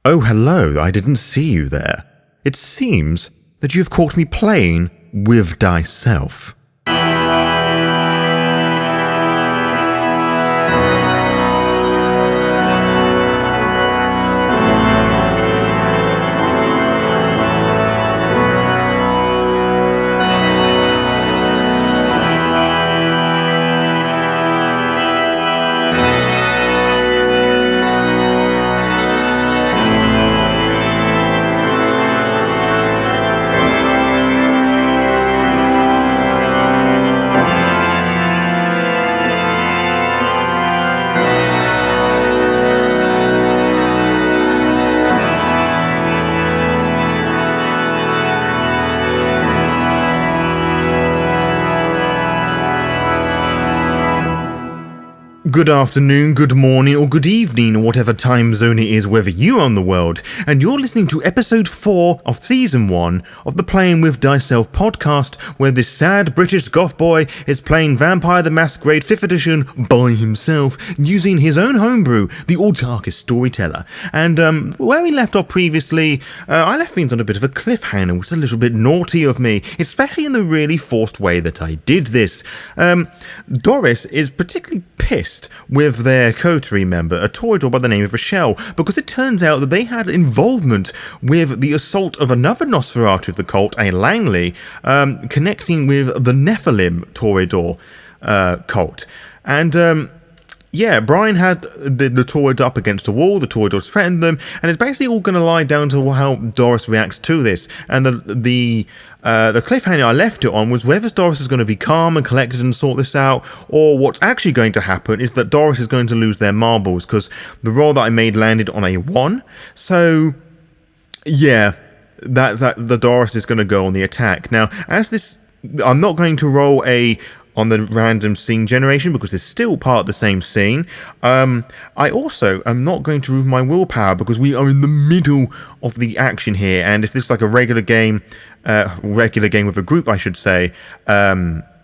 Oh, hello, I didn't see you there. It seems that you've caught me playing with Diceself. Good afternoon, good morning, or good evening, or whatever time zone it is, wherever you are in the world, and you're listening to episode 4 of season 1 of the Playing With Diceself podcast, where this sad British Goth boy is playing Vampire the Masquerade 5th Edition by himself, using his own homebrew, the Autarkis Storyteller. And where we left off previously, I left things on a bit of a cliffhanger, which is a little bit naughty of me, especially in the really forced way that I did this. Doris is particularly pissed with their coterie member, a Toreador by the name of Richelle, because it turns out that they had involvement with the assault of another Nosferatu of the cult, a Langley, connecting with the Nephilim Toreador cult. And Bryan had the Toreador up against a wall, the Toreadors threatened them, and it's basically all going to lie down to how Doris reacts to this. And the cliffhanger I left it on was whether Doris is going to be calm and collected and sort this out, or what's actually going to happen is that Doris is going to lose their marbles, because the roll that I made landed on a 1. So, yeah, the Doris is going to go on the attack. Now, I'm not going to roll on the random scene generation because it's still part of the same scene. I also am not going to remove my willpower because we are in the middle of the action here, and if this is like a regular game with a group, I should say,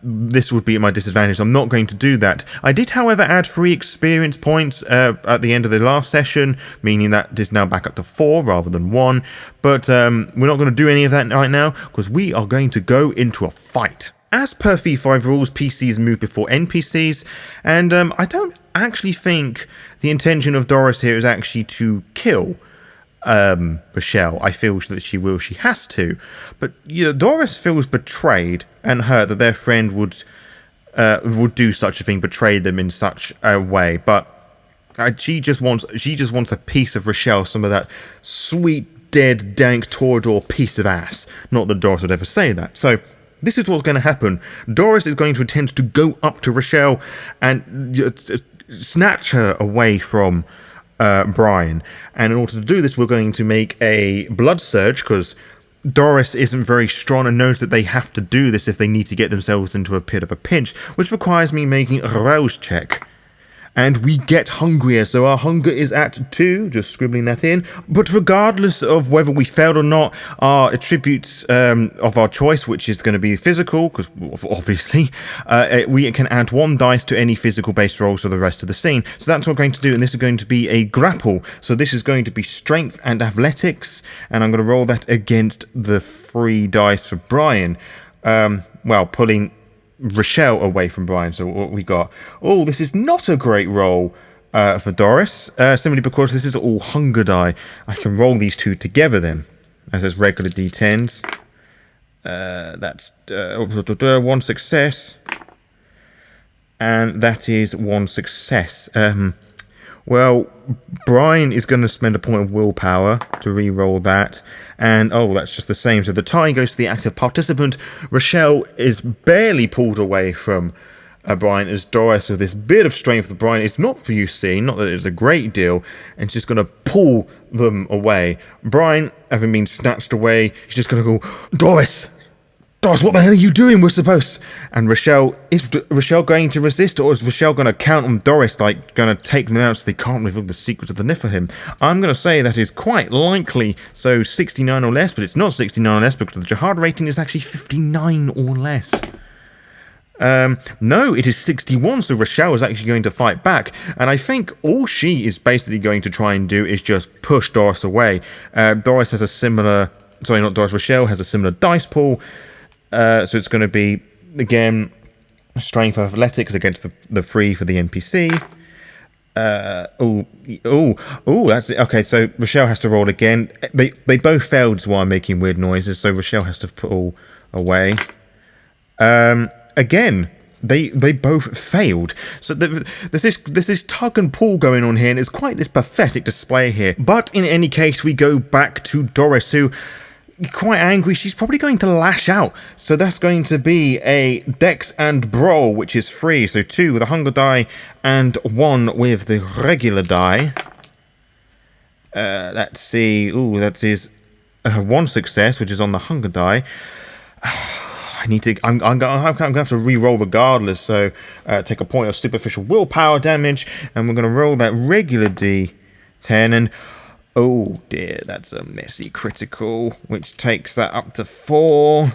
this would be at my disadvantage. I'm not going to do that. I did, however, add 3 experience points at the end of the last session, meaning that is now back up to 4 rather than 1, but we're not going to do any of that right now because we are going to go into a fight. As per V5 rules, PCs move before NPCs, and I don't actually think the intention of Doris here is actually to kill Richelle. I feel that she has to, but Doris feels betrayed and hurt that their friend would do such a thing, betray them in such a way. But she just wants a piece of Richelle, some of that sweet, dead, dank Toreador piece of ass. Not that Doris would ever say that. So this is what's going to happen. Doris is going to attempt to go up to Richelle and snatch her away from Bryan. And in order to do this, we're going to make a blood surge, because Doris isn't very strong and knows that they have to do this if they need to get themselves into a bit of a pinch, which requires me making a rouse check. And we get hungrier, so our hunger is at 2, just scribbling that in. But regardless of whether we failed or not, our attributes of our choice, which is going to be physical, because obviously, we can add 1 dice to any physical-based rolls for the rest of the scene. So that's what we're going to do, and this is going to be a grapple. So this is going to be strength and athletics, and I'm going to roll that against the 3 dice for Bryan. Pulling Richelle away from Bryan. So what we got? Oh, this is not a great roll for Doris, simply because this is all hunger die. I can roll these 2 together then, as it's regular d10s. That's 1 success, and that is 1 success. Bryan is going to spend a point of willpower to re-roll that, and that's just the same. So the tie goes to the active participant. Richelle is barely pulled away from Bryan, as Doris, with this bit of strength that Bryan is not for you seeing, not that it's a great deal, and she's just going to pull them away. Bryan, having been snatched away, he's just going to go, Doris, what the hell are you doing? We're supposed... And Richelle, is Richelle going to resist, or is Richelle going to count on Doris, going to take them out so they can't reveal the secrets of the Nephilim? I'm going to say that is quite likely, so 69 or less, but it's not 69 or less because the Jihad rating is actually 59 or less. No, it is 61, so Richelle is actually going to fight back. And I think all she is basically going to try and do is just push Doris away. Doris has a similar... Sorry, not Doris. Richelle has a similar dice pool. So it's going to be, again, strength of athletics against the 3 for the NPC. That's it. Okay, so Richelle has to roll again. They both failed while making weird noises, so Richelle has to pull away. Again, they both failed. So there's this tug and pull going on here, and it's quite this pathetic display here. But in any case, we go back to Doris, who, quite angry, she's probably going to lash out. So that's going to be a Dex and Brawl, which is 3. So 2 with the hunger die and 1 with the regular die. Let's see. Ooh, that is 1 success, which is on the hunger die. I'm gonna have to re-roll regardless. So take a point of superficial willpower damage, and we're gonna roll that regular D10 and. Oh dear, that's a messy critical, which takes that up to 4.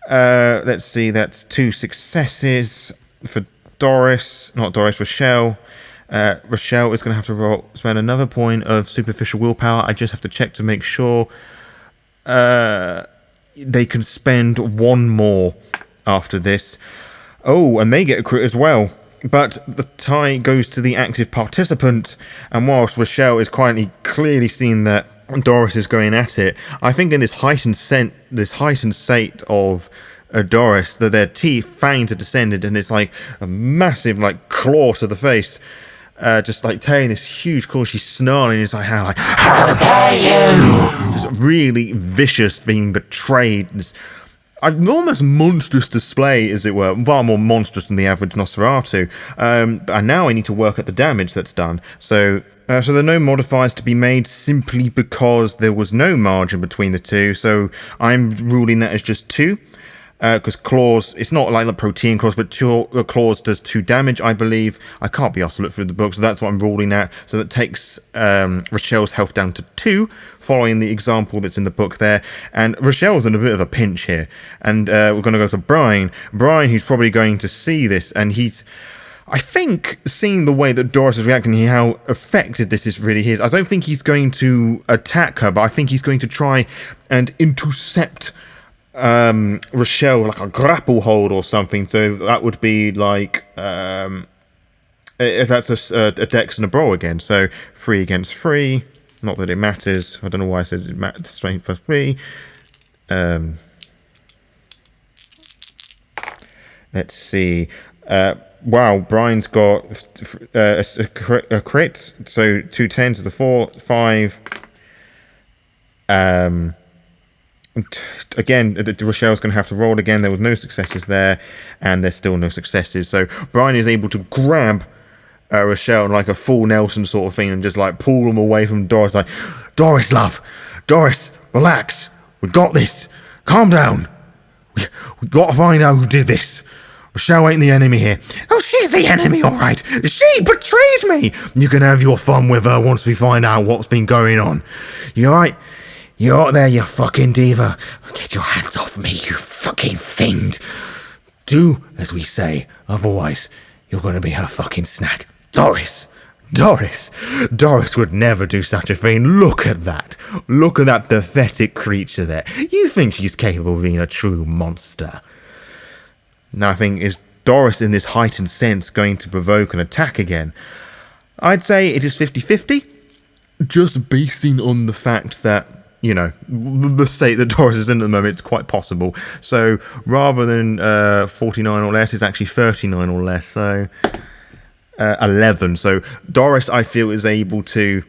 Let's see, that's 2 successes for Doris, not Doris, Richelle. Richelle is going to have to spend another point of superficial willpower. I just have to check to make sure they can spend 1 more after this. Oh, and they get a crit as well. But the tie goes to the active participant, and whilst Richelle is clearly seeing that Doris is going at it, I think in this heightened state of Doris, that their teeth, fangs are descended, and it's like a massive claw to the face, just tearing this huge claw. She's snarling, it's like, how dare you! Just really vicious, being betrayed. An almost monstrous display, as it were, far more monstrous than the average Nosferatu. And now I need to work at the damage that's done. So there are no modifiers to be made simply because there was no margin between the two. So I'm ruling that as just 2. Because claws, it's not like the protein claws, but claws does 2 damage, I believe. I can't be asked to look through the book, so that's what I'm ruling at. So that takes Richelle's health down to 2, following the example that's in the book there. And Richelle's in a bit of a pinch here. And we're going to go to Bryan. Bryan, who's probably going to see this, and he's... I think, seeing the way that Doris is reacting and how affected this is really is, I don't think he's going to attack her, but I think he's going to try and intercept Richelle, like a grapple hold or something. So that would be like if that's a Dex and a Brawl again. So 3 against 3. Not that it matters. I don't know why I said it matters. Strength plus 3. Let's see. Wow, Bryan's got a crit. So 2 10s to the 4, 5. Again, Richelle's going to have to roll again. There was no successes there, and there's still no successes. So Bryan is able to grab Richelle like a full Nelson sort of thing and just pull him away from Doris. Like, Doris, love, Doris, relax. We got this. Calm down. We got to find out who did this. Richelle ain't the enemy here. Oh, she's the enemy, all right. She betrayed me. You can have your fun with her once we find out what's been going on. You all right? You out there, you fucking diva. Get your hands off me, you fucking fiend. Do as we say, otherwise you're going to be her fucking snack. Doris would never do such a thing. Look at that pathetic creature there. You think she's capable of being a true monster? Now I think, is Doris in this heightened sense going to provoke an attack again? I'd say it is 50-50, just basing on the fact that, the state that Doris is in at the moment, it's quite possible. So rather than 49 or less, it's actually 39 or less. So 11. So Doris, I feel, is able to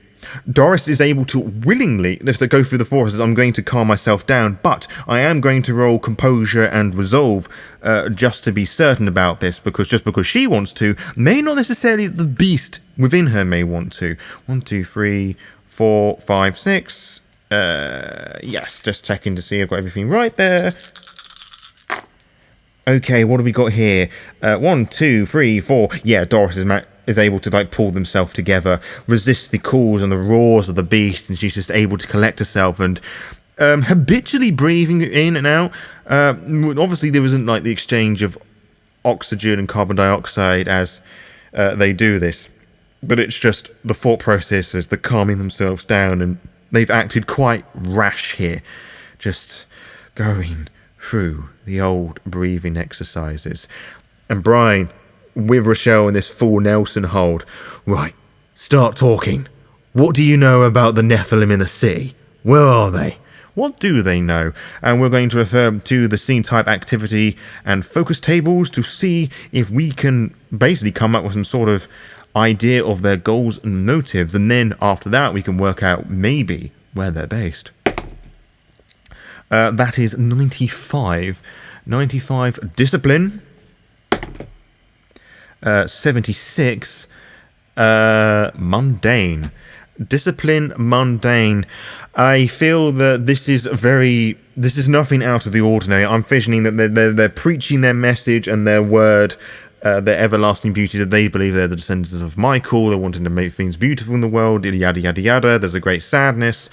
willingly, if they go through the forces, I'm going to calm myself down, but I am going to roll composure and resolve just to be certain about this, because just because she wants to, may not necessarily the beast within her may want to. 1, 2, 3, 4, 5, 6. Yes, just checking to see I've got everything right there. Okay, what have we got here? 1, 2, 3, 4. Yeah, Doris is able to pull themselves together, resist the calls and the roars of the beast, and she's just able to collect herself and habitually breathing in and out. Obviously, there isn't like the exchange of oxygen and carbon dioxide as they do this, but it's just the thought processes, the calming themselves down, and they've acted quite rash here, just going through the old breathing exercises. And Bryan, with Richelle in this full Nelson hold, right, start talking. What do you know about the Nephilim in the sea? Where are they? What do they know? And we're going to refer to the scene type activity and focus tables to see if we can basically come up with some sort of idea of their goals and motives. And then after that, we can work out maybe where they're based. That is 95. 95 discipline. 76 mundane. Discipline, mundane. I feel that this is nothing out of the ordinary. I'm visioning that they're preaching their message and their word, their everlasting beauty, that they believe they're the descendants of Michael. They're wanting to make things beautiful in the world, yada yada yada. There's a great sadness,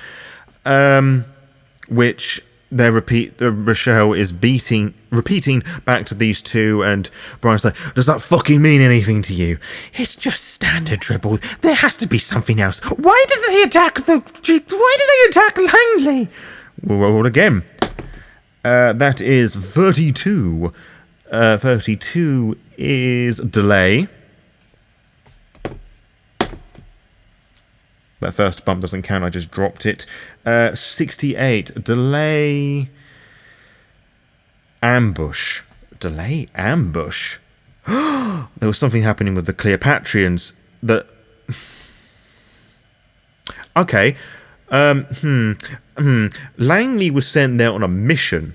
which Rochelle is repeating back to these two, and Bryan's like, does that fucking mean anything to you? It's just standard dribble. There has to be something else. Why do they attack Langley? We'll roll again. That is 32. 32 is delay. That first bump doesn't count, I just dropped it. 68, delay, ambush. Delay, ambush. There was something happening with the Cleopatrians that... Okay. Langley was sent there on a mission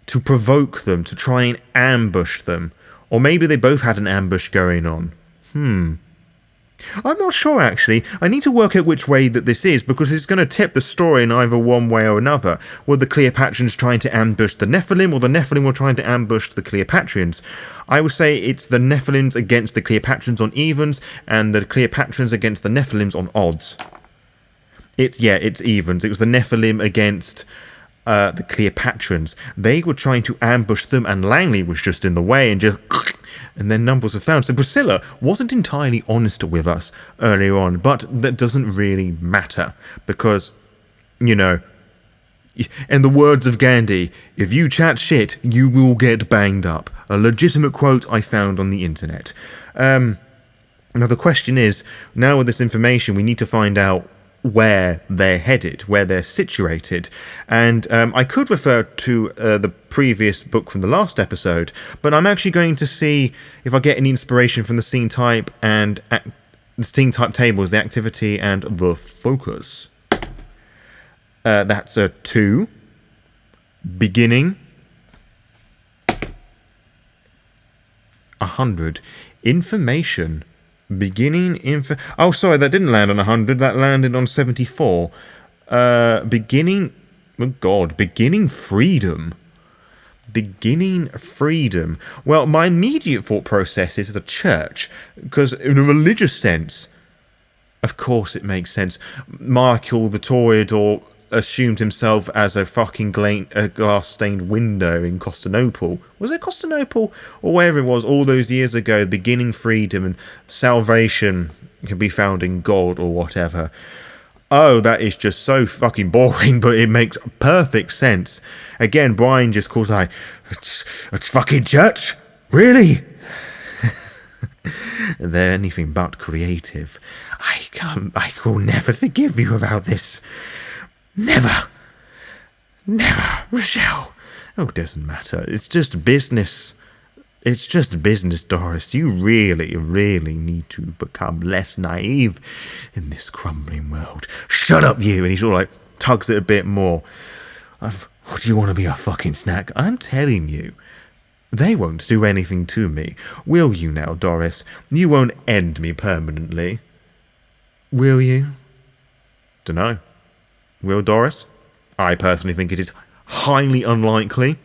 to provoke them, to try and ambush them. Or maybe they both had an ambush going on. I'm not sure, actually. I need to work out which way that this is, because it's going to tip the story in either one way or another. Were the Cleopatrians trying to ambush the Nephilim, or the Nephilim were trying to ambush the Cleopatrians? I would say it's the Nephilims against the Cleopatrians on evens, and the Cleopatrians against the Nephilims on odds. It's evens. It was the Nephilim against the Cleopatrians. They were trying to ambush them, and Langley was just in the way, and just... And then numbers were found. So Priscilla wasn't entirely honest with us earlier on, but that doesn't really matter, because, you know, in the words of Gandhi, if you chat shit, you will get banged up. A legitimate quote I found on the internet. Now the question is, now with this information, we need to find out where they're headed, where they're situated. And I could refer to the previous book from the last episode, but I'm actually going to see if I get any inspiration from the scene type and the scene type tables, the activity and the focus. That's a 2. Beginning. 100. Information. Beginning info... Oh, sorry, that didn't land on 100. That landed on 74. Beginning... Oh, God. Beginning freedom. Beginning freedom. Well, my immediate thought process is a church, because in a religious sense, of course it makes sense. Michael the Toreador assumed himself as a fucking glass-stained window in Constantinople. Was it Constantinople? Or wherever it was all those years ago, beginning freedom and salvation can be found in God or whatever. Oh, that is just so fucking boring, but it makes perfect sense. Again, Bryan just calls like, it's fucking church? Really? They're anything but creative. I will never forgive you about this. Never, Richelle. Oh, it doesn't matter. It's just business. It's just business, Doris. You really, really need to become less naive in this crumbling world. Shut up, you. And he sort of like tugs it a bit more. Do you want to be a fucking snack? I'm telling you, they won't do anything to me. Will you now, Doris? You won't end me permanently. Will you? Dunno. Will Doris? I personally think it is highly unlikely.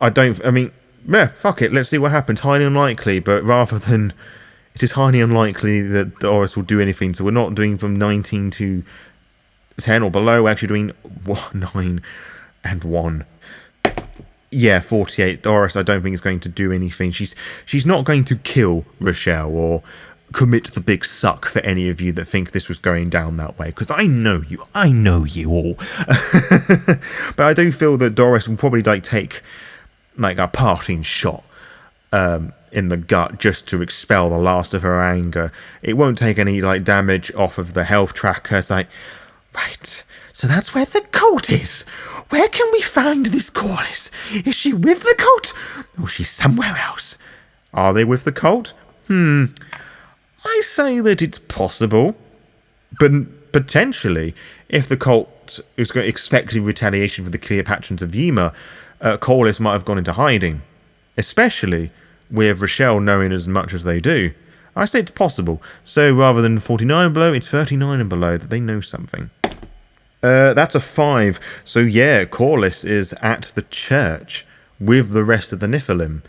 Yeah, fuck it, let's see what happens. Highly unlikely, but rather than... It is highly unlikely that Doris will do anything, so we're not doing from 19 to 10 or below. We're actually doing 9 and 1. Yeah, 48. Doris, I don't think is going to do anything. She's not going to kill Richelle or commit the big suck for any of you that think this was going down that way, because I know you all. But I do feel that Doris will probably take a parting shot in the gut just to expel the last of her anger. It won't take any damage off of the health tracker. It's right, so that's where the cult is. Where can we find this Corliss? Is she with the cult, or she's somewhere else? Are they with the cult? I say that it's possible, but potentially, if the cult is expecting retaliation for the Cleopatrans of Yima, Corliss might have gone into hiding, especially with Richelle knowing as much as they do. I say it's possible, so rather than 49 and below, it's 39 and below, that they know something. That's a 5, so yeah, Corliss is at the church with the rest of the Nephilim,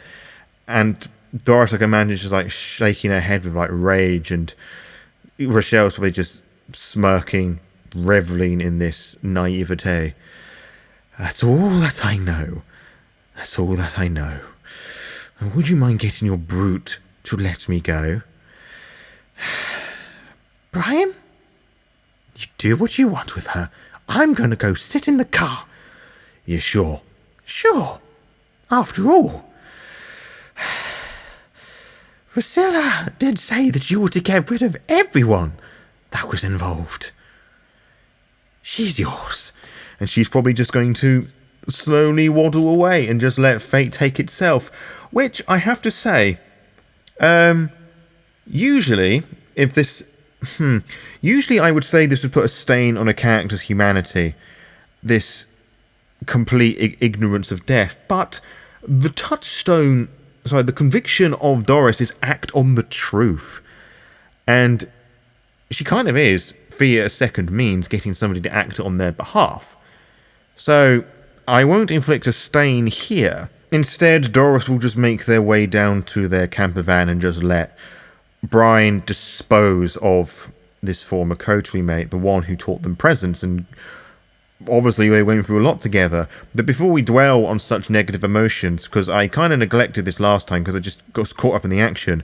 and Doris, I can imagine, is just shaking her head with rage, and Rochelle's probably just smirking, reveling in this naivete. That's all that I know. That's all that I know. And would you mind getting your brute to let me go? Bryan? You do what you want with her. I'm going to go sit in the car. You sure? Sure. After all, Priscilla did say that you were to get rid of everyone that was involved. She's yours. And she's probably just going to slowly waddle away and just let fate take itself. Which, I have to say, usually, usually I would say this would put a stain on a character's humanity. This complete ignorance of death. But the the conviction of Doris is act on the truth. And she kind of is, via a second means, getting somebody to act on their behalf. So, I won't inflict a stain here. Instead, Doris will just make their way down to their camper van and just let Bryan dispose of this former coterie mate, the one who taught them presence, and obviously they went through a lot together. But before we dwell on such negative emotions, because I kind of neglected this last time because I just got caught up in the action,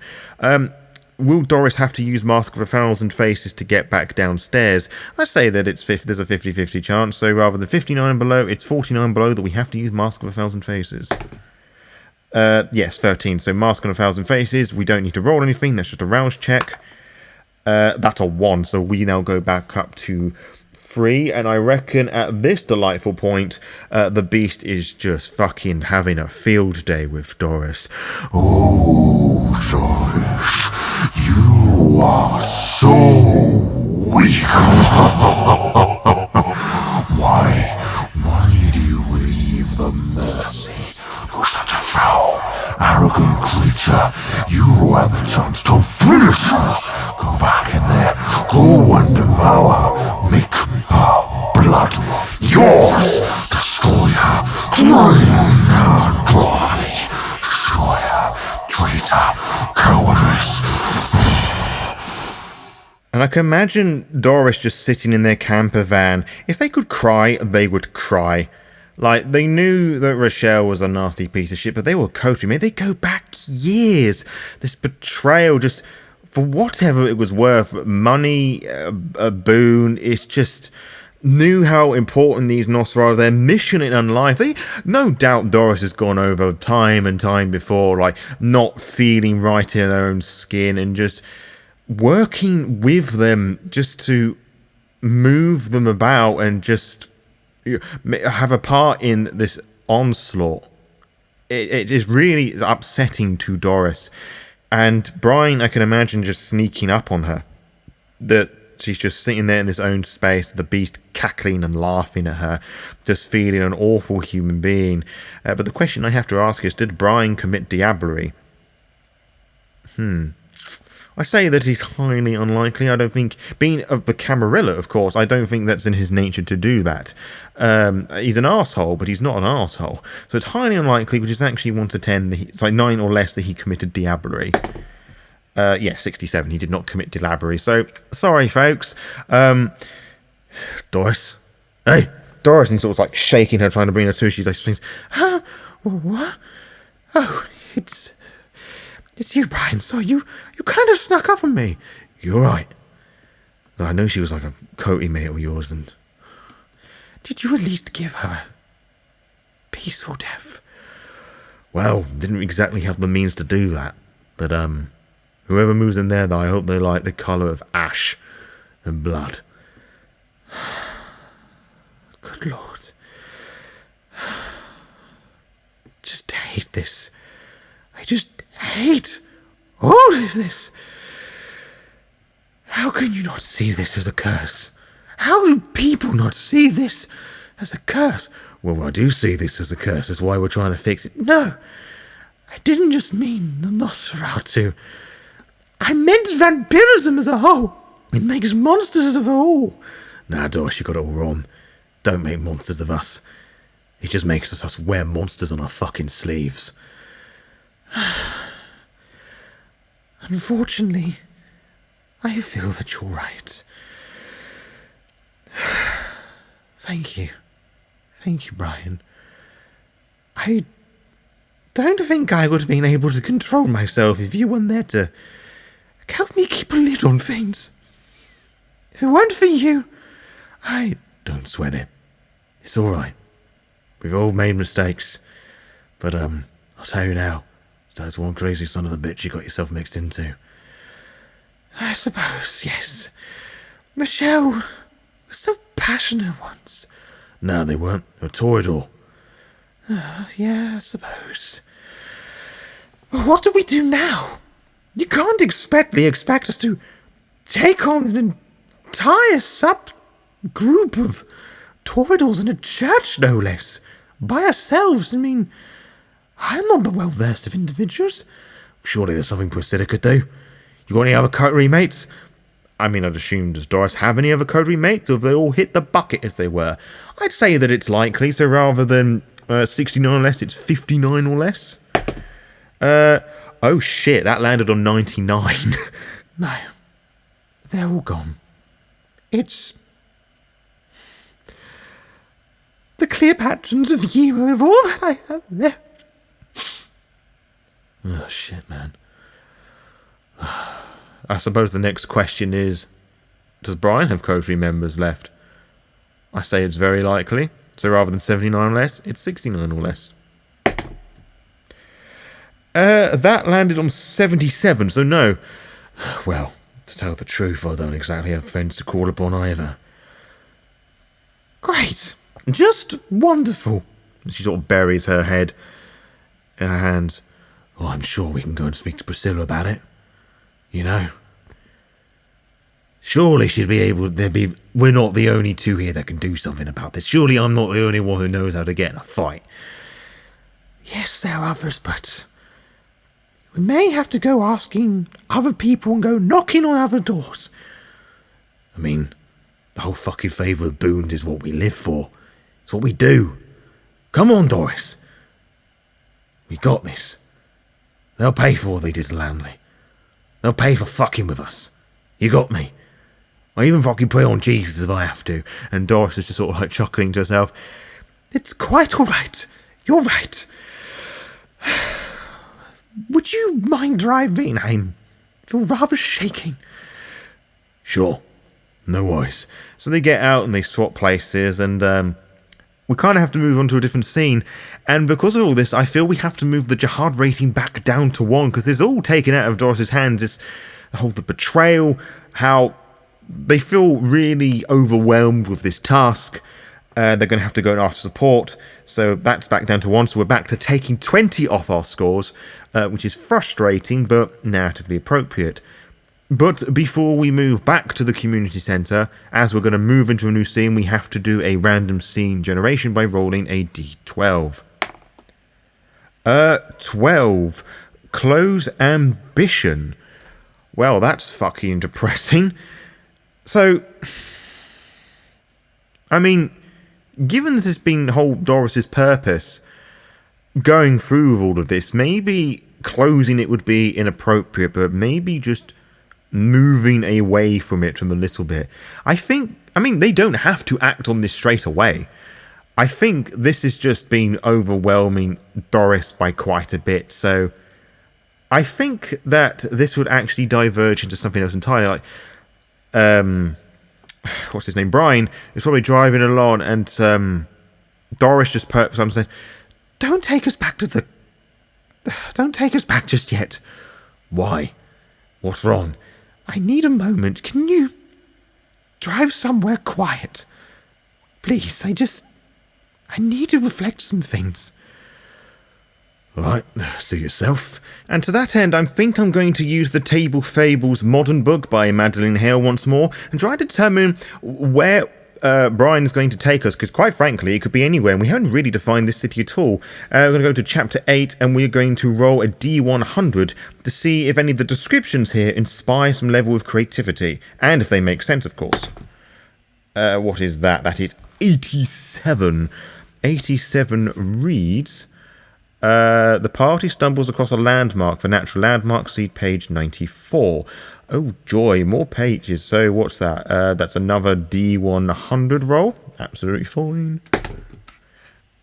will Doris have to use Mask of 1,000 Faces to get back downstairs? I say that there's a 50-50 chance, so rather than 59 below, it's 49 below that we have to use Mask of 1,000 Faces. Yes, 13. So Mask of 1,000 Faces, we don't need to roll anything, that's just a rouse check. That's a 1, so we now go back up to 3, and I reckon at this delightful point, the beast is just fucking having a field day with Doris. Oh, Doris, you are so weak. Why do you leave the mercy? You're such a foul, arrogant creature. You had the chance to finish her. Go back in there, go and devour. Make her blood yours. Destroy her, drain her dry. Destroy her, traitor, cowardice. And I can imagine Doris just sitting in their camper van. If they could cry, they would cry. They knew that Richelle was a nasty piece of shit, but they were coterie mate. They go back years. This betrayal, just for whatever it was worth, money, a boon, it's just knew how important these Nosra are, their mission in life. They, no doubt Doris has gone over time and time before, not feeling right in their own skin and just working with them just to move them about and just have a part in this onslaught. It is really upsetting to Doris. And Bryan, I can imagine just sneaking up on her. That she's just sitting there in this own space, the beast cackling and laughing at her, just feeling an awful human being. But the question I have to ask is, did Bryan commit diablerie? I say that he's highly unlikely. I don't think, being of the Camarilla, of course, I don't think that's in his nature to do that. He's an arsehole, but he's not an arsehole. So it's highly unlikely, which is actually 1 to 10, it's 9 or less that he committed diablerie. 67, he did not commit diablerie. So, sorry folks. Doris? Hey, Doris, and sort of like shaking her, trying to bring her to. She's like, huh? What? Oh, it's you, Bryan. So you kind of snuck up on me. You're right. I know she was like a coaty mate of yours, and did you at least give her a peaceful death? Well, didn't exactly have the means to do that, but whoever moves in there, though, I hope they like the colour of ash and blood. Good Lord. Just hate this. I just hate all of this. How can you not see this as a curse? How do people not see this as a curse? Well, I do see this as a curse. That's why we're trying to fix it. No, I didn't just mean the Nosferatu. I meant vampirism as a whole. It makes monsters of all. Nah, Doris, you got it all wrong. Don't make monsters of us. It just makes us wear monsters on our fucking sleeves. Unfortunately, I feel that you're right. Thank you. Thank you, Bryan. I don't think I would have been able to control myself if you weren't there to help me keep a lid on things. If it weren't for you, I... Don't sweat it. It's alright. We've all made mistakes. But, I'll tell you now, that's one crazy son of a bitch you got yourself mixed into. I suppose, yes. Richelle was so passionate once. No, they weren't. They were Toreador. Yeah, I suppose. What do we do now? You can't expect us to take on an entire subgroup of Toreadors in a church, no less. By ourselves. I mean, I'm not the well-versed of individuals. Surely there's something Priscilla could do. You got any other coterie mates? I mean, I'd assume, does Doris have any other coterie mates, or have they all hit the bucket as they were? I'd say that it's likely, so rather than 69 or less, it's 59 or less. Oh shit, that landed on 99. No, they're all gone. It's the clear patrons of you of all that I have left. Oh shit, man. I suppose the next question is, does Bryan have coterie members left? I say it's very likely. So rather than 79 or less, it's 69 or less. That landed on 77, so no. Well, to tell the truth, I don't exactly have friends to call upon either. Great. Just wonderful. She sort of buries her head in her hands. Oh, I'm sure we can go and speak to Priscilla about it. You know? Surely she'd be able... We're not the only two here that can do something about this. Surely I'm not the only one who knows how to get in a fight. Yes, there are others, but... we may have to go asking other people and go knocking on other doors. I mean, the whole fucking favour of boons is what we live for. It's what we do. Come on, Doris. We got this. They'll pay for what they did to Lanley. They'll pay for fucking with us. You got me. I even fucking put it on Jesus if I have to. And Doris is just sort of like chuckling to herself. It's quite alright. You're right. Would you mind driving? I feel rather shaking. Sure. No worries. So they get out and they swap places, and we kind of have to move on to a different scene. And because of all this, I feel we have to move the jihad rating back down to 1, because it's all taken out of Doris's hands. It's the betrayal, how they feel really overwhelmed with this task. They're going to have to go and ask for support, so that's back down to 1, so we're back to taking 20 off our scores, which is frustrating, but narratively appropriate. But before we move back to the community centre, as we're going to move into a new scene, we have to do a random scene generation by rolling a d12. 12. Close ambition. Well, that's fucking depressing. So, I mean, given this has been whole Doris's purpose, going through with all of this, maybe closing it would be inappropriate, but maybe just moving away from it from a little bit. I think I mean, they don't have to act on this straight away. I think this has just been overwhelming Doris by quite a bit, so I think that this would actually diverge into something else entirely. Like, what's his name? Bryan is probably driving along, and Doris just perks up and saying, "Don't take us back just yet." "Why? What's wrong?" "I need a moment. Can you drive somewhere quiet? Please, I need to reflect some things." "Alright, see yourself." And to that end, I think I'm going to use the Table Fables modern book by Madeline Hale once more and try to determine where Bryan is going to take us, because quite frankly, it could be anywhere, and we haven't really defined this city at all. We're going to go to Chapter 8, and we're going to roll a D100 to see if any of the descriptions here inspire some level of creativity, and if they make sense, of course. What is that? That is 87. 87 reads... the party stumbles across a landmark. For natural landmark, see page 94. Oh joy, more pages. So what's that? That's another D100 roll. Absolutely fine.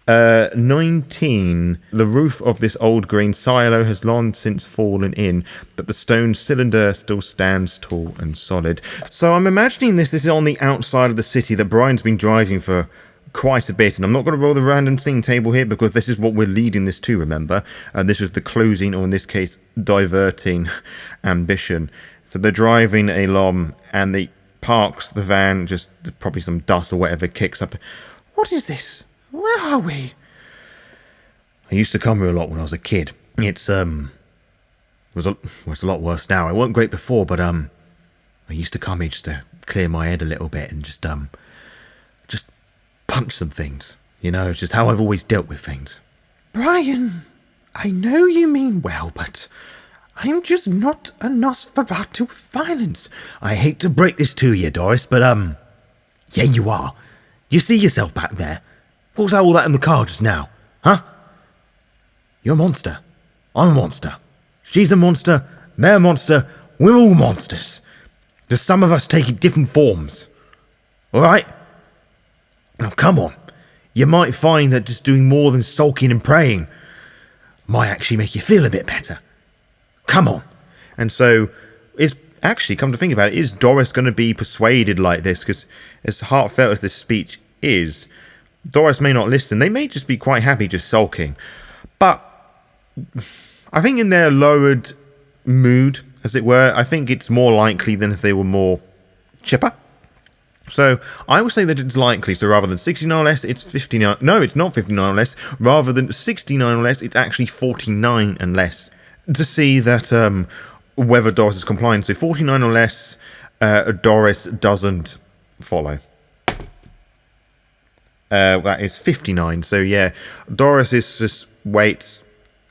19. The roof of this old green silo has long since fallen in, but the stone cylinder still stands tall and solid. So I'm imagining this is on the outside of the city that Bryan's been driving for quite a bit, and I'm not going to roll the random thing table here because this is what we're leading this to, remember? This was the closing, or in this case, diverting ambition. So they're driving along, and they parks the van, just probably some dust or whatever kicks up. "What is this? Where are we?" "I used to come here a lot when I was a kid. It's a lot worse now. It wasn't great before, but I used to come here just to clear my head a little bit and just punch some things. You know, it's just how I've always dealt with things." "Bryan, I know you mean well, but I'm just not a Nosferatu with violence." "I hate to break this to you, Doris, but yeah, you are. You see yourself back there? What was all that in the car just now? Huh? You're a monster. I'm a monster. She's a monster. They're a monster. We're all monsters. Just some of us taking different forms. Alright? Now come on. You might find that just doing more than sulking and praying might actually make you feel a bit better. Come on." And so, it's actually, come to think about it, is Doris going to be persuaded like this? Because as heartfelt as this speech is, Doris may not listen. They may just be quite happy just sulking. But I think in their lowered mood, as it were, I think it's more likely than if they were more chipper. So I will say that it's likely. So rather than 69 or less, it's 59. No, it's not 59 or less. Rather than 69 or less, it's actually 49 and less. To see that whether Doris is compliant. So 49 or less, Doris doesn't follow. That is 59. So yeah, Doris is just waits,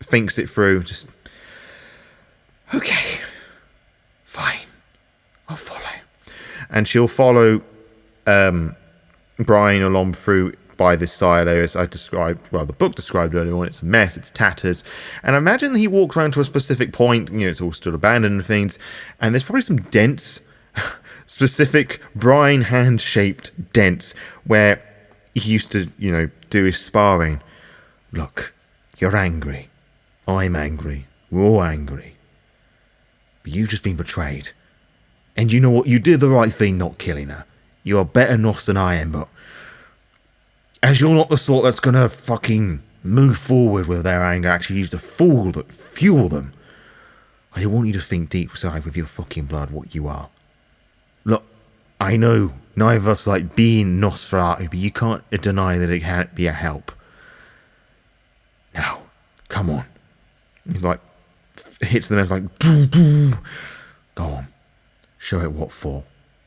thinks it through. Just okay, fine, I'll follow, and she'll follow Bryan along through by this silo, as I described, well, the book described earlier on. It's a mess, it's tatters, and I imagine he walks around to a specific point, you know, it's all still abandoned and things, and there's probably some dents, specific Bryan hand-shaped dents, where he used to, you know, do his sparring. Look, you're angry, I'm angry, we're all angry, but you've just been betrayed, and you know what, you did the right thing not killing her. You are better Nos than I am, but as you're not the sort that's gonna fucking move forward with their anger, actually use the fuel them, I want you to think deep inside with your fucking blood what you are. Look, I know neither of us like being Nosferatu, but you can't deny that it can't be a help. Now, come on. He's like, hits them and like, doo, doo. Go on, show it what for.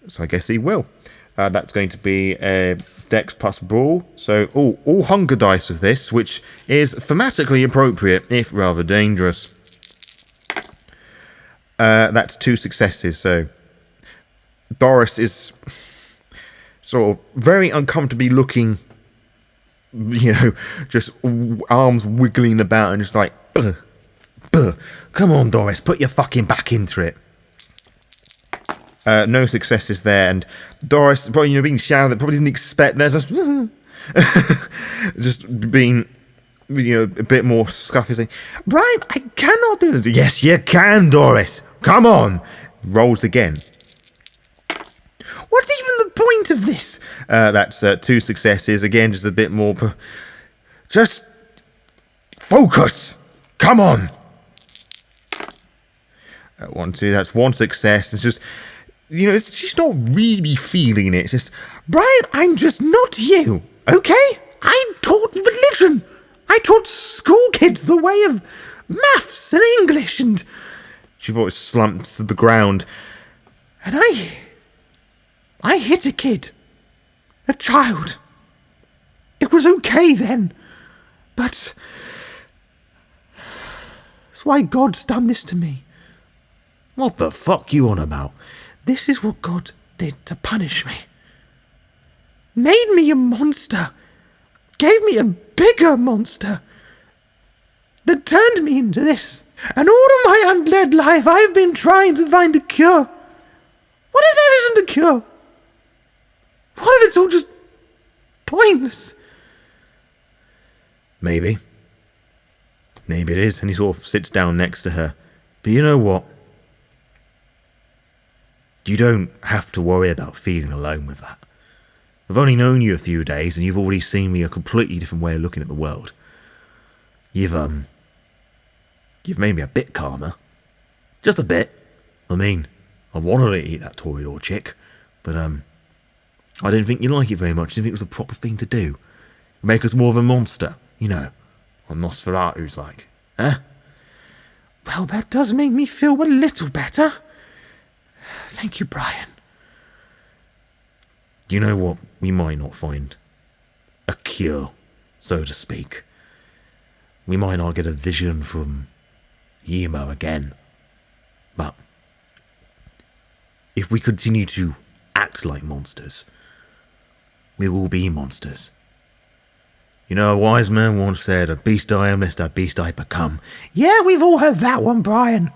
So I guess he will. That's going to be a Dex plus Brawl. So all hunger dice with this, which is thematically appropriate, if rather dangerous. That's 2 successes. So Doris is sort of very uncomfortably looking, you know, just arms wiggling about and just like, come on, Doris, put your fucking back into it. No successes there, and Doris, probably being shouted, probably didn't expect that. Just being, a bit more scuffy, saying, Bryan, I cannot do this. Yes, you can, Doris. Come on. Rolls again. What's even the point of this? That's 2 successes. Again, just a bit more. Just focus. Come on. 1, 2. That's 1 success. It's just, she's not really feeling it. It's just, Bryan, I'm just not you. Okay? I taught religion. I taught school kids the way of maths and English, and she voice slumped to the ground. And I hit a kid. A child. It was okay then. But that's why God's done this to me. What the fuck you on about? This is what God did to punish me. Made me a monster. Gave me a bigger monster. That turned me into this. And all of my undead life I've been trying to find a cure. What if there isn't a cure? What if it's all just pointless? Maybe. Maybe it is. And he sort of sits down next to her. But you know what? You don't have to worry about feeling alone with that. I've only known you a few days, and you've already seen me a completely different way of looking at the world. You've made me a bit calmer. Just a bit. I mean, I wanted to eat that Toreador chick, but I didn't think you'd like it very much. I didn't think it was the proper thing to do. Make us more of a monster, on Nosferatu's like. Huh? Well, that does make me feel a little better. Thank you, Bryan. You know what? We might not find a cure, so to speak. We might not get a vision from Yemo again. But if we continue to act like monsters, we will be monsters. A wise man once said, a beast I am, lest a beast I become. Yeah, we've all heard that one, Bryan.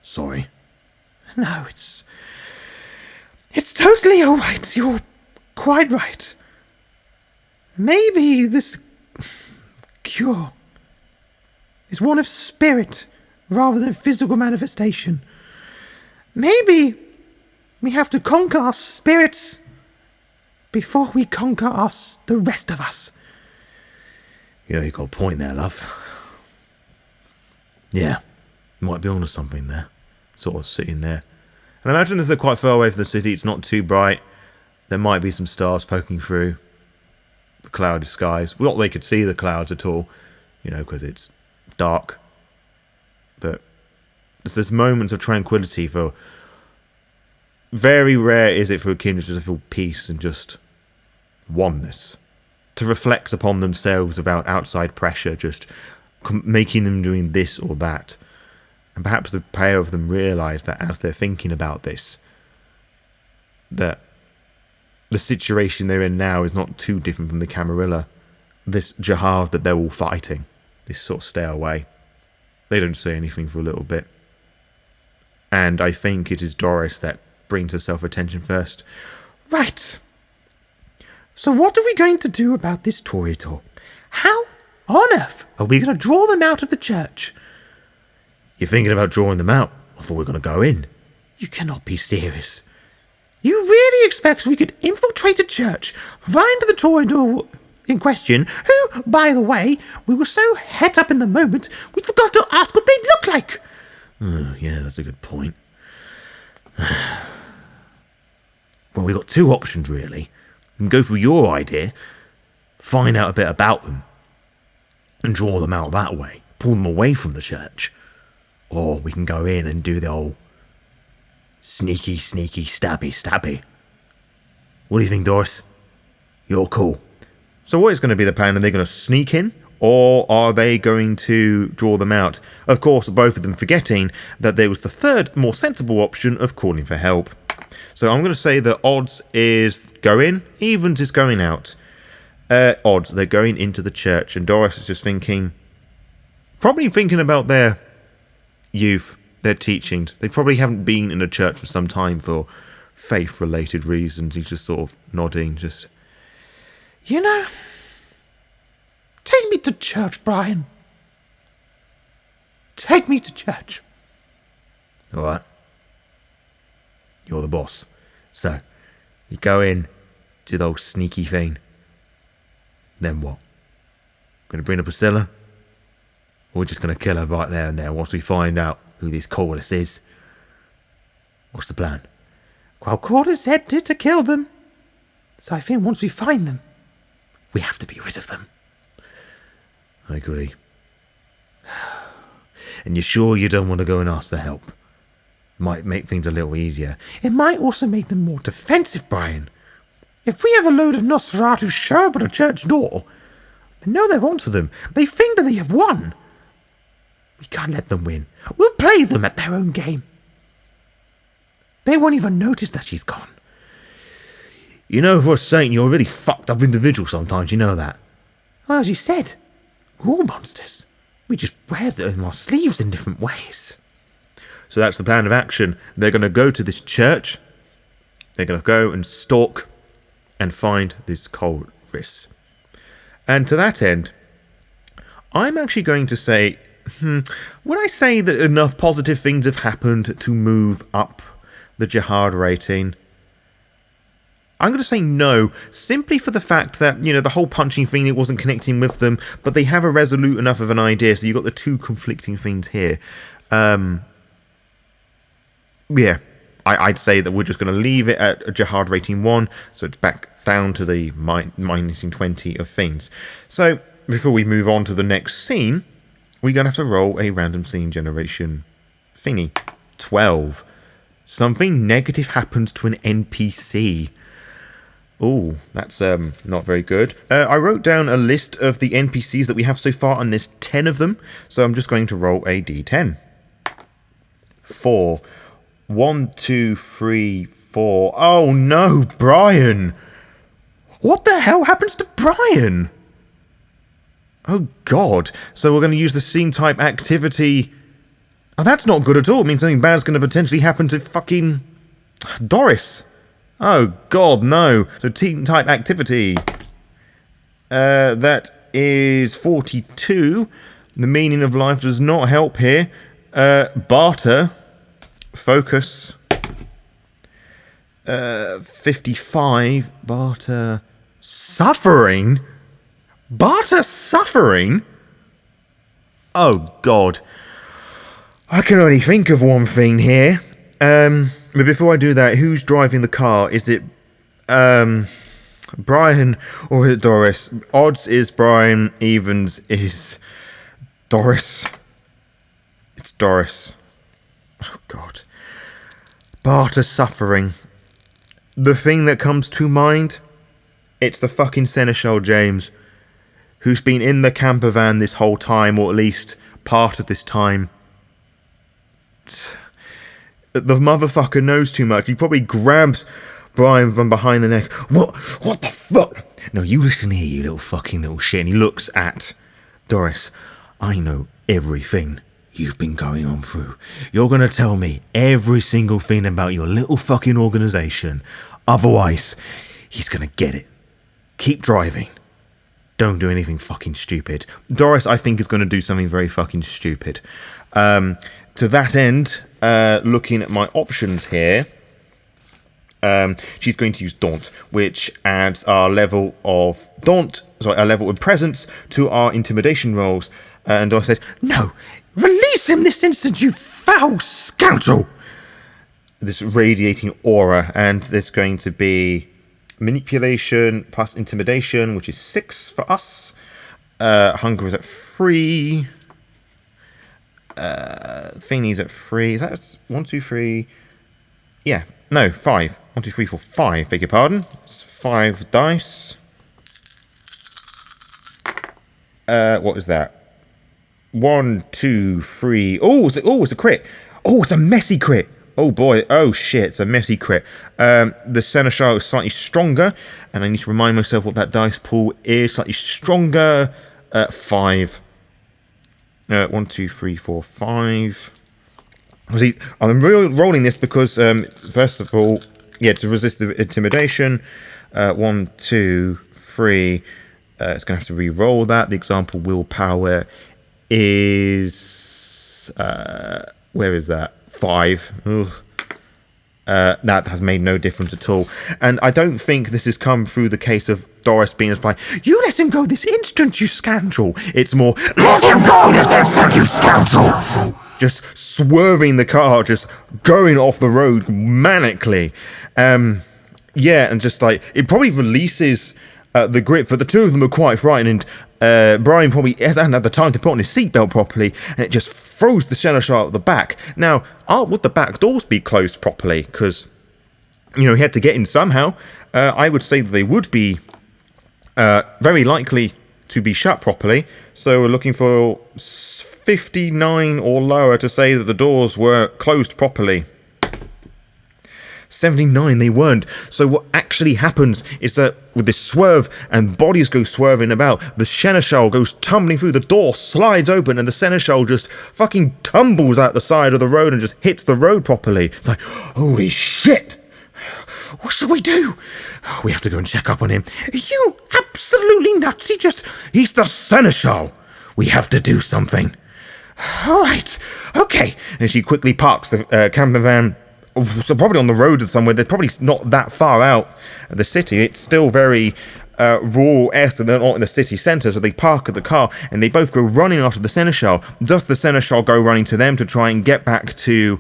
Sorry. No, it's totally all right. You're quite right. Maybe this cure is one of spirit rather than physical manifestation. Maybe we have to conquer our spirits before we conquer the rest of us. You got a point there, love. Yeah, you might be onto something there. Sort of sitting there. And I imagine as they're quite far away from the city, it's not too bright. There might be some stars poking through the cloudy skies. Well, not they could see the clouds at all, because it's dark. But there's moments of tranquility for... Very rare is it for a kindred to feel peace and just oneness. To reflect upon themselves without outside pressure, just making them doing this or that. And perhaps the pair of them realise that as they're thinking about this, that the situation they're in now is not too different from the Camarilla. This jihad that they're all fighting. This sort of stay away. They don't say anything for a little bit. And I think it is Doris that brings herself attention first. Right. So what are we going to do about this Toreador? How on earth are we going to draw them out of the church? You're thinking about drawing them out? I thought we were going to go in. You cannot be serious. You really expect we could infiltrate a church, find the Toreador in question, who, by the way, we were so het up in the moment, we forgot to ask what they'd look like? Oh, yeah, that's a good point. Well, we've got 2 options, really. We can go through your idea, find out a bit about them, and draw them out that way, pull them away from the church. Or we can go in and do the old sneaky, stabby. What do you think, Doris? You're cool. So what is going to be the plan? Are they going to sneak in? Or are they going to draw them out? Of course, both of them forgetting that there was the third, more sensible option of calling for help. So I'm going to say that odds is go in, evens is going out. Odds, they're going into the church. And Doris is just probably thinking about their youth, their teachings. They probably haven't been in a church for some time for faith-related reasons. He's just sort of nodding, just... You know, take me to church, Bryan. Take me to church. All right. You're the boss. So, you go in, do the old sneaky thing. Then what? Gonna bring up Priscilla? Or we're just gonna kill her right there and there once we find out who this Corliss is? What's the plan? Well, Corliss said to kill them. So I think once we find them, we have to be rid of them. I agree. And you're sure you don't want to go and ask for help? Might make things a little easier. It might also make them more defensive, Bryan. If we have a load of Nosferatu show up at a church door, they know they're onto them. They think that they have won. We can't let them win. We'll play them at their own game. They won't even notice that she's gone. You know, for a saint, you're a really fucked up individual sometimes, you know that. Well, as you said, we're all monsters. We just wear them on our sleeves in different ways. So that's the plan of action. They're going to go to this church. They're going to go and stalk and find this Corliss. And to that end, I'm actually going to say, would I say that enough positive things have happened to move up the jihad rating? I'm going to say no, simply for the fact that, you know, the whole punching thing, it wasn't connecting with them, but they have a resolute enough of an idea, so you've got the two conflicting things here. Yeah, I'd say that we're just going to leave it at a jihad rating 1, so it's back down to the minusing 20 of things. So, before we move on to the next scene, we're going to have to roll a random scene generation thingy. 12. Something negative happens to an NPC. Oh, that's not very good. I wrote down a list of the NPCs that we have so far, and there's 10 of them, so I'm just going to roll a d10. 4. 1, 2, 3, 4. Oh no, Bryan! What the hell happens to Bryan? Oh god. So we're going to use the scene type activity. Oh, that's not good at all. It means something bad's going to potentially happen to fucking Doris. Oh god, no. So team type activity. That is 42. The meaning of life does not help here. Barter. Focus. 55. Barter. Suffering? Barter suffering? Oh god. I can only think of one thing here. But before I do that, who's driving the car? Is it Bryan or is it Doris? Odds is Bryan, evens is Doris. It's Doris. Oh god. Barter suffering. The thing that comes to mind, it's the fucking Seneschal James, who's been in the camper van this whole time, or at least part of this time. The motherfucker knows too much. He probably grabs Bryan from behind the neck. What the fuck? No, you listen here, you little fucking little shit. And he looks at Doris. I know everything you've been going on through. You're going to tell me every single thing about your little fucking organisation. Otherwise, he's going to get it. Keep driving. Don't do anything fucking stupid. Doris, I think, is going to do something very fucking stupid. To that end, looking at my options here, she's going to use Daunt, which adds our level of our level of presence to our intimidation rolls. And Doris said, "No, release him this instant, you foul scoundrel!" This radiating aura, and there's going to be manipulation plus intimidation, which is 6 for us. Hunger is at 3. Thingy's at 3. Is that 1, 2, 3? Yeah, no, 5. 1, 2, 3, 4, 5. Beg your pardon. It's 5 dice. What is that? 1, 2, 3. Oh, it's a crit. Oh, it's a messy crit. Oh boy. Oh shit, it's a messy crit. The Seneschal is slightly stronger, and I need to remind myself what that dice pool is. Slightly stronger. 5. 1, 2, 3, 4, 5. See, I'm rolling this because, first of all, to resist the intimidation, 1, 2, 3, it's going to have to re-roll that. The example willpower is, where is that? 5. Ugh. That has made no difference at all. And I don't think this has come through the case of Doris being like, "You let him go this instant, you scoundrel." It's more, Let him go this instant, you scoundrel! just swerving the car, just going off the road manically. And just like, it probably releases the grip, but the two of them are quite frightened, and Bryan probably hasn't had the time to put on his seatbelt properly, and it just throws the seneschal at the back. Now, would the back doors be closed properly? Because, he had to get in somehow. I would say that they would be very likely to be shut properly. So we're looking for 59 or lower to say that the doors were closed properly. 79, they weren't. So what actually happens is that with this swerve and bodies go swerving about, the seneschal goes tumbling through, the door slides open, and the seneschal just fucking tumbles out the side of the road and just hits the road properly. It's like, holy shit! What should we do? We have to go and check up on him. Are you absolutely nuts? He's the seneschal. We have to do something. All right, okay. And she quickly parks the camper van. So probably on the road somewhere. They're probably not that far out of the city. It's still very rural-esque, and they're not in the city centre, so they park at the car, and they both go running after the seneschal. Does the seneschal go running to them to try and get back to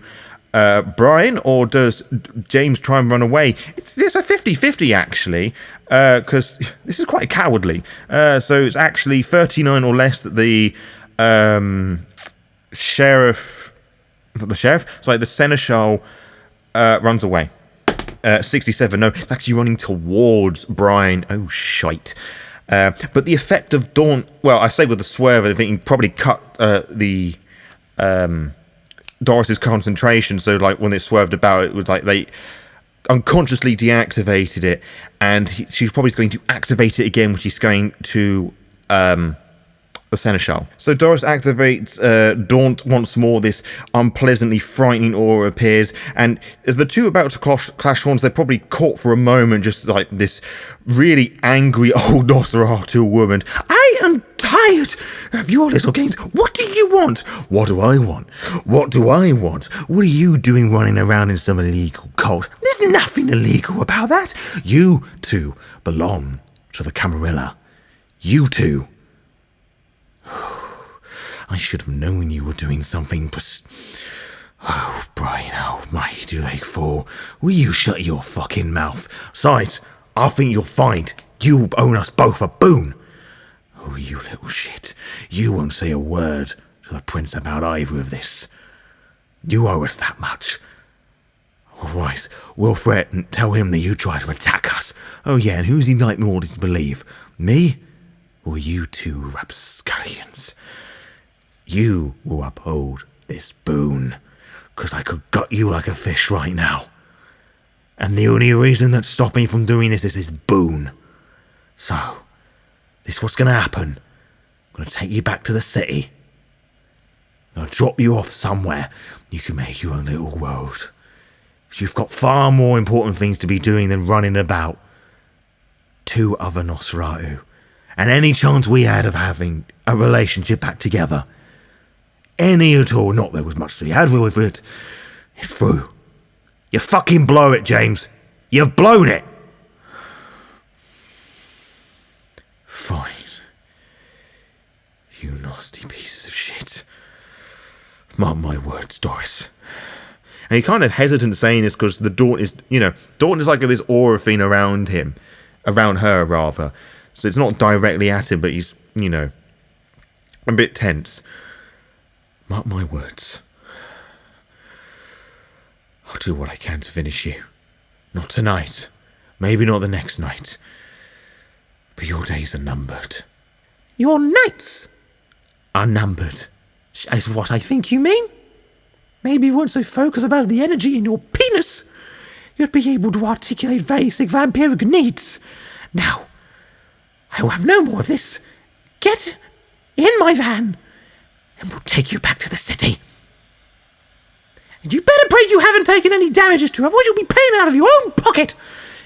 Bryan, or does James try and run away? It's a 50-50, actually, because this is quite cowardly. So it's actually 39 or less that the sheriff... Sorry, the seneschal... runs away. 67, no, it's actually running towards Bryan. Oh, shite. But the effect of Daunt, well, I say with the swerve, I think you probably cut the Doris's concentration, so like when it swerved about, it was like they unconsciously deactivated it, and she's probably going to activate it again when she's going to the seneschal. So Doris activates Daunt once more. This unpleasantly frightening aura appears, and as the two are about to clash horns, they're probably caught for a moment, just like this really angry old Nosferatu woman. I am tired of your little games. What do you want? What do I want? What do I want? What are you doing running around in some illegal cult? There's nothing illegal about that. You two belong to the Camarilla. You two. I should have known you were doing something Oh, Bryan, how mighty do they fall? Will you shut your fucking mouth? Besides, I think you'll find you owe us both a boon. Oh, you little shit. You won't say a word to the prince about either of this. You owe us that much. All right, we'll threaten, tell him that you tried to attack us. Oh yeah, and who's he like more to believe? Me? Or you two rapscallions? You will uphold this boon, 'cause I could gut you like a fish right now. And the only reason that's stopping me from doing this is this boon. So, this is what's going to happen. I'm going to take you back to the city. I'm going to drop you off somewhere. You can make your own little world. 'Cause you've got far more important things to be doing than running about. 2 other Nosferatu. And any chance we had of having a relationship back together, any at all, not there was much to be had with it, it's through. You fucking blow it, James. You've blown it. Fine. You nasty pieces of shit. Mark my words, Doris. And he kind of hesitant saying this because the Daunt is, Daunt is like this aura thing around him, around her rather. So it's not directly at him, but he's, a bit tense. Mark my words. I'll do what I can to finish you. Not tonight. Maybe not the next night. But your days are numbered. Your nights are numbered, is what I think you mean. Maybe you weren't so focused about the energy in your penis, you'd be able to articulate basic vampiric needs. Now, I will have no more of this. Get in my van, and we'll take you back to the city. And you better pray you haven't taken any damages too, otherwise you'll be paying out of your own pocket.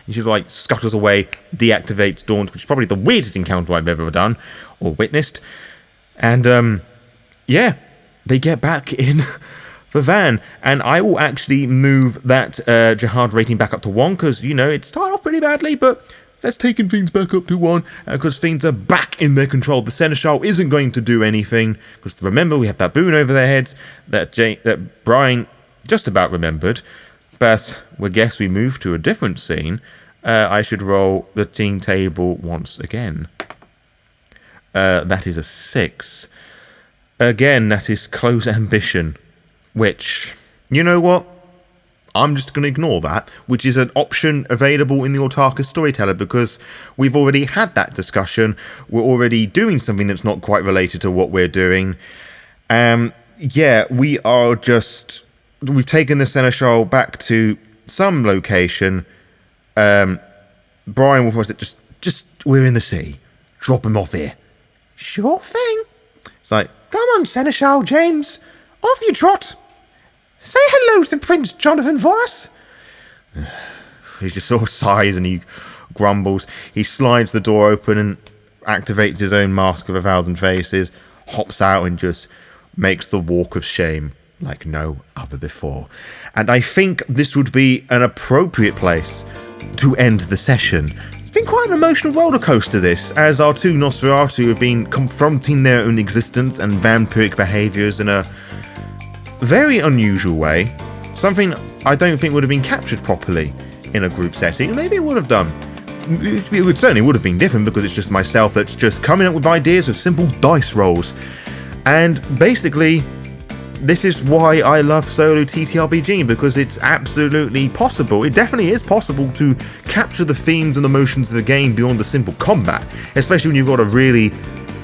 And she like scuttles away, deactivates Dawn, which is probably the weirdest encounter I've ever done or witnessed. And yeah, they get back in the van, and I will actually move that jihad rating back up to 1 because, you know, it started off pretty badly, but that's taking things back up to 1 because things are back in their control. The Seneschal isn't going to do anything because remember we have that boon over their heads that Bryan just about remembered. But I guess we move to a different scene. I should roll the team table once again. That is a 6. Again, that is close ambition, which, you know what? I'm just going to ignore that, which is an option available in the Autarkis Storyteller because we've already had that discussion. We're already doing something that's not quite related to what we're doing. Yeah, we've taken the Seneschal back to some location. Bryan will force it, just we're in the sea. Drop him off here. Sure thing. It's like, come on, Seneschal James. Off you trot. Say hello to Prince Jonathan for us. He just sort of sighs and he grumbles. He slides the door open and activates his own mask of 1,000 faces, hops out and just makes the walk of shame like no other before. And I think this would be an appropriate place to end the session. It's been quite an emotional roller coaster, this, as our two Nosferatu have been confronting their own existence and vampiric behaviours in a very unusual way. Something I don't think would have been captured properly in a group setting. Maybe it would have done. It certainly would have been different because it's just myself that's just coming up with ideas with simple dice rolls. And basically, this is why I love solo TTRPG, because it's absolutely possible. It definitely is possible to capture the themes and emotions of the game beyond the simple combat, especially when you've got a really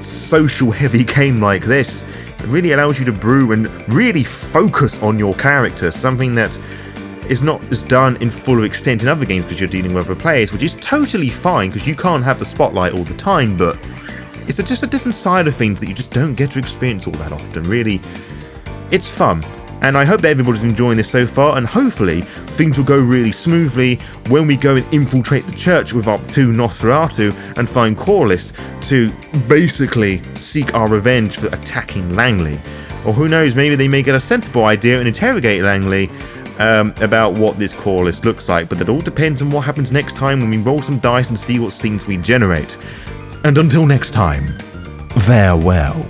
social heavy game like this. It really allows you to brew and really focus on your character, something that is not as done in full extent in other games because you're dealing with other players, which is totally fine because you can't have the spotlight all the time, but it's just a different side of things that you just don't get to experience all that often. Really, it's fun. And I hope that everybody's enjoying this so far, and hopefully things will go really smoothly when we go and infiltrate the church with our two Nosferatu and find Corliss to basically seek our revenge for attacking Langley. Or who knows, maybe they may get a sensible idea and interrogate Langley about what this Corliss looks like, but that all depends on what happens next time when we roll some dice and see what scenes we generate. And until next time, farewell.